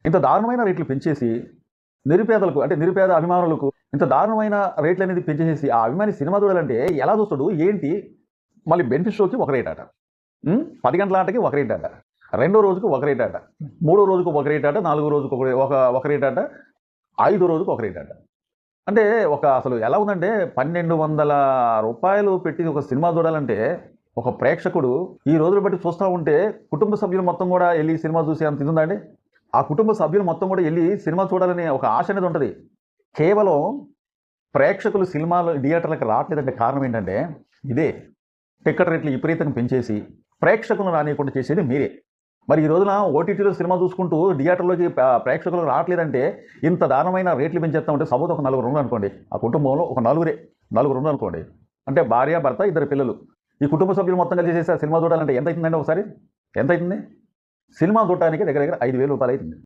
ఇంత దారుణమైన రేట్లు పెంచేసి నిరుపేదలకు అంటే నిరుపేద అభిమానులకు ఇంత దారుణమైన రేట్లు అనేది పెంచేసేసి ఆ అభిమాని సినిమా చూడాలంటే ఎలా చూస్తాడు ఏంటి? మళ్ళీ బెనిఫిట్ షోకి ఒక రేట్ అట, 10 గంటల ఆటకి ఒక రేట్ అట, రెండో రోజుకు ఒక రేట్ అట, మూడో రోజుకు ఒక రేట్ అట, నాలుగో రోజుకు ఒక రేట్ అట, ఐదో రోజుకు ఒక రేట్ అట. అంటే అసలు ఎలా ఉందంటే 1200 రూపాయలు పెట్టి ఒక సినిమా చూడాలంటే ఒక ప్రేక్షకుడు ఈ రోజులు బట్టి చూస్తూ ఉంటే కుటుంబ సభ్యులు మొత్తం కూడా వెళ్ళి సినిమా చూసి అంత ఇది ఉందండి. ఆ కుటుంబ సభ్యులు మొత్తం కూడా వెళ్ళి సినిమా చూడాలనే ఒక ఆశ అనేది ఉంటుంది. కేవలం ప్రేక్షకులు సినిమాలు థియేటర్లకు రావట్లేదంటే కారణం ఏంటంటే ఇదే, టికెట్ రేట్లు విపరీతంగా పెంచేసి ప్రేక్షకులను రానియకుండా చేసేది మీరే. మరి ఈ రోజున ఓటీటీలో సినిమా చూసుకుంటూ థియేటర్లోకి ప్రేక్షకులు రావట్లేదంటే ఇంత దారుణమైన రేట్లు పెంచేస్తా ఉంటే సపోజ్ ఒక నలుగురు ఉన్నారు అనుకోండి, ఆ కుటుంబంలో ఒక నలుగురు ఉన్నారు అనుకోండి, అంటే భార్య భర్త 2 పిల్లలు, ఈ కుటుంబ సభ్యులు మొత్తం కలిసి చేసే సినిమా చూడాలంటే ఎంత అవుతుందండి? ఒకసారి ఎంత అవుతుంది? సినిమా చూడటానికి దగ్గర దగ్గర 5,000 రూపాయలు అవుతుంది.